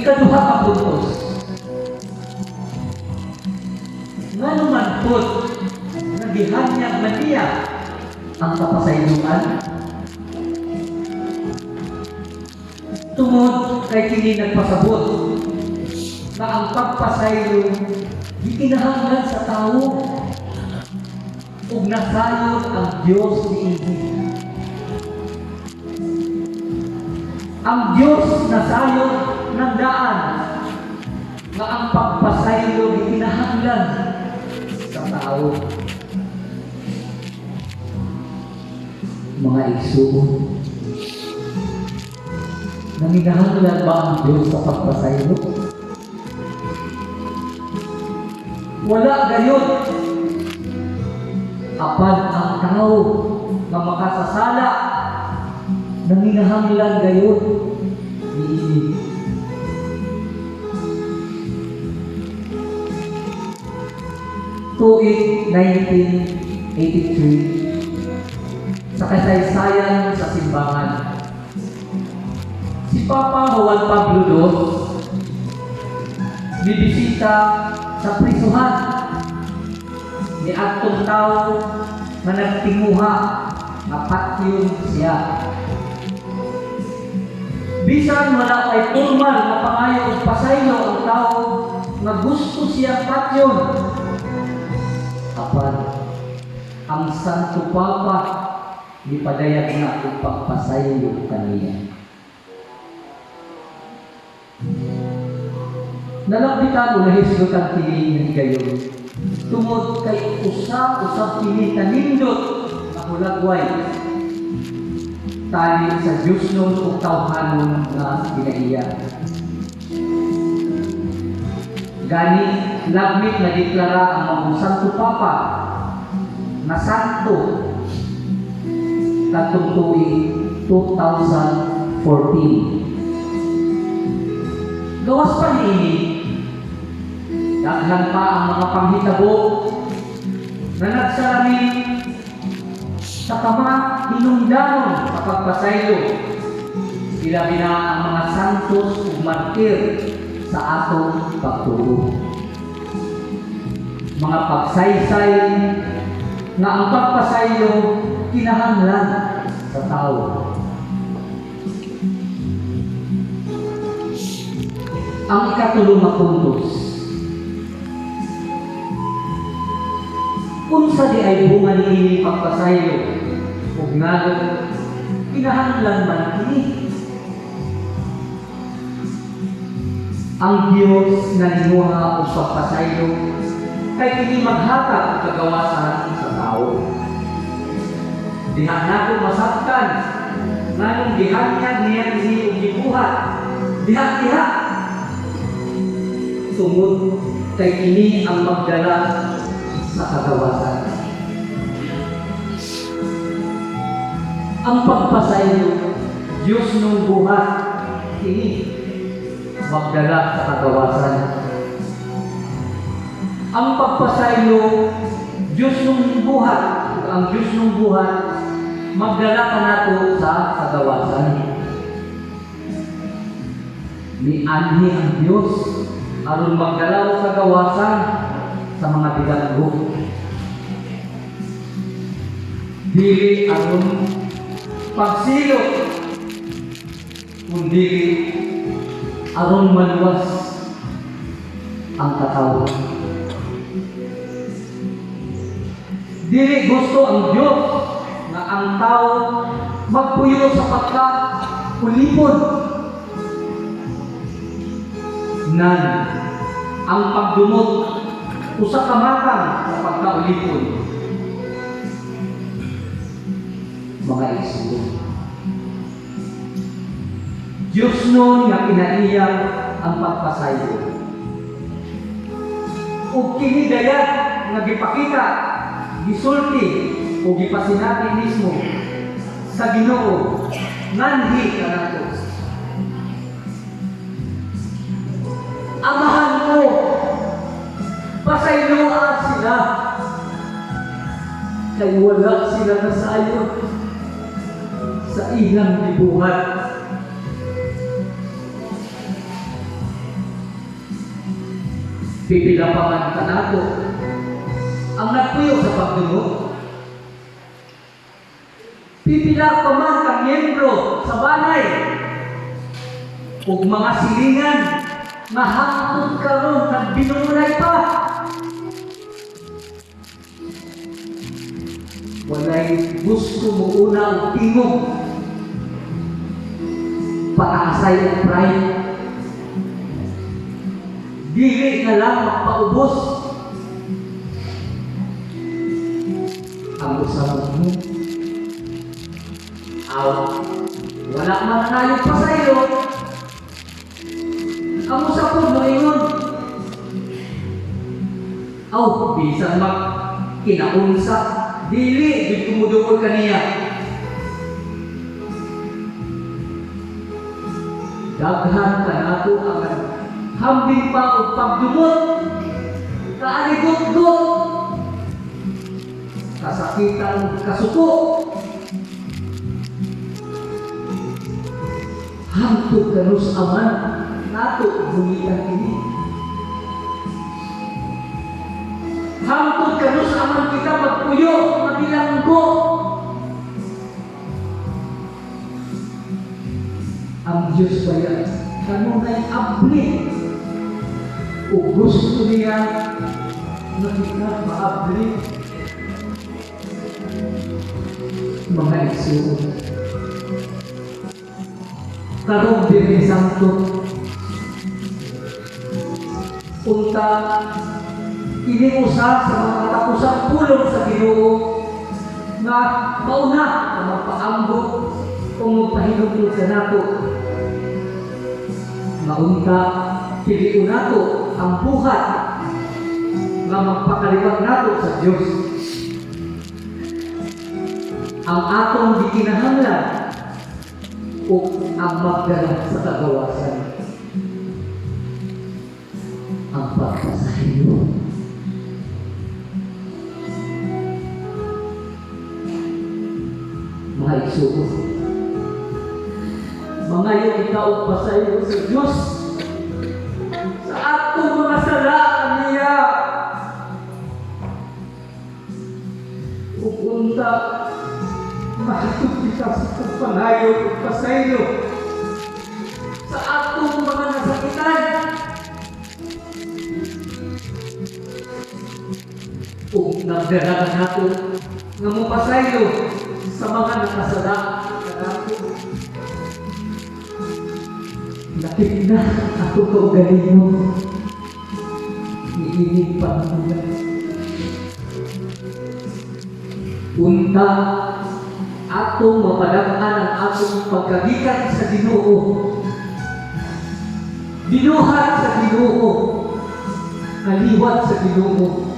Ikaduha ka puntos. Nga naman po, nagihanyag man niya ang kapasayloan. Tungod kay kini nagpasabot na ang pagpasaylo di kinahanglan sa tao ug nasayod ang Dios niini. Ang Dios nasayod ng daan na ang pagpasaylo di kinahanglan sa tao. Mga igsuon, nanginahanglan ba ang Diyos sa pagpasaylo? Wala gayon. Apan ang tao na makasasala, nanginahanglan gayon. Iini. Tuig 1983, sa kasaysayan sa simbahan, si Papa Juan Pablo II bibisita sa prisuhan ni adtong tao na nagtinguha na patyon siya. Bisan wala kay formal na pangayo ug pasaylo ang tao nga gusto siya patyon. Apan ang Santo Papa ipadayag na ug pagpasaylo kaniya. Nalapitan o nahisgutan kini ni gayon. Tungod kay usab kini kanindot na hulagway. Tali sa Diyos nun o tawhanon na kinaiya. Gani, lagmit na deklara ang mga Santo Papa na santo katong tuig 2014. Gawas pa niini, daghan pa ang mga panghitabo na nagsalamin sa hinungdanon sa pagpasaylo. Ilabi na ang mga santos ug martir sa atong pagtuo. Mga pagsaysay na ang pagpasaylo kinahanglan sa tao. Ang ikatulong na puntos. Unsa di ay bunga niini pagpasaylo ug ngadto kinahanglan man kini. Ang Dios na hinuha og pagpasaylo kay kini maghatag og kagawasan sa tao. Diha nato masabtan nganong gihanyag niya kini og gibuhat. Diha tungod kay kini ang magdala sa kagawasan. Ang pagpasaylo Diyos nung buhat kini magdala sa kagawasan. Ang pagpasaylo Diyos nung buhat, ang Diyos nung buhat magdala ka nato sa kagawasan. Ni anhi ang Diyos aron magdala sa kagawasan sa mga bidanggo. Dili aron pagsilot, kundi aron maluwas ang katawan. Dili gusto ang Diyos na ang tao magpuyo sa pagkaulipon. Nan ang pagdumot usa ka matang sa pagkaulipon. Mga igsoon, Diyos nun nga kinaiyak ang pagpasaylo. Ug kini dayag nga gipakita, gisulti o gipasinati mismo sa Ginoo nganhi kanato. Amahan mo, pasayloa sila kay wala sila nasayod sa ilang gibuhat. Pipila pa man kanato ang nagpuyo sa pagdungo. Pipila pa man ka miyembro sa balay ug mga silingan nga hangtod karon nagbinulay pa. Walay gusto mo una ang tingog, pag-asay ang pride. Dili na lang magpaubos ang usapan mo. Wala mananayog pa sa iyo. Ang usapan mo ingon. Bisan kinaunsa, dili gid kumudukol kaniya. Daghan kanato ang hambing pa o pagdumot, kaaligot-got, kasakitan, kasuko, hangtod kanus aman, nato bulitan ini. Hangtod kanus aman kita magpuyo, mabilanggo. Ang Diyos ba yan? Kanunay abli. O gusto niya na kita maabli. Mga igsuon. Karong Birhen Santo. Punta iniusa sa mga katapusang pulong sa Ginoo na mauna na magpaambot kung magpahinugod ka nato. Maunta, piliun nato ang buhat na magpakaliwag nato sa Diyos. Ang atong gikinahanglan o ang magdala sa kagawasan. Ang pagpasahiyo. Mga igsuon, mga ikaw pasayo sa Diyos sa atong mga sala niya. Upunta, mahitog kita sa pagpanayo at pasayo sa atong mga nasakitan. Kung nagdaragan nato nga mapasayo sa mga nakasala na nato. Lakit na ako kaugalingon. Iinip pa naman. Punta atong mapadagaan ang atong pagkagikan sa Ginoo. Binuhat sa Ginoo. Kaliwat sa Ginoo.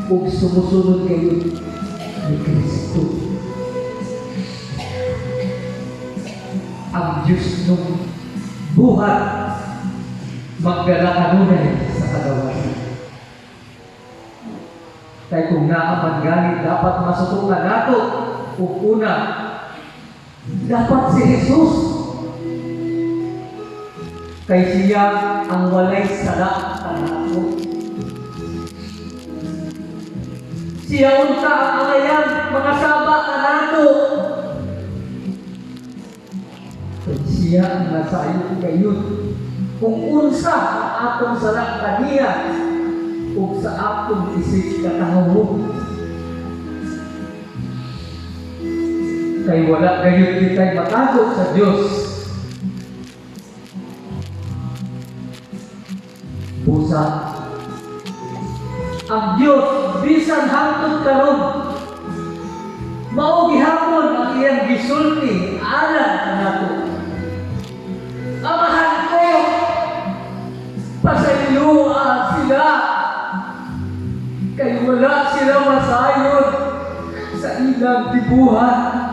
Kung sumusunod kayo ni Kristo. Ang Diyos nung buhat magdala kanunay sa kagawasan. Kaya kung naaman ganit, dapat masutukan nato. Kung una, dapat si Jesus. Kay siya ang walay sala nato. Siya unta ang alayan, mga saba nato. Siya ang nasayo kayon. Kung unsa ang atong salak kaniya o sa atong isip katahawog. Kay wala gayon kita'y matagos sa Diyos. Busa. Ang Diyos bisan hangtod karon. Mao gihapon ang iyang gisulti alam nato. Amahan ko, pasayloa sila. Kaya wala sila masayod sa ilang tibuhan.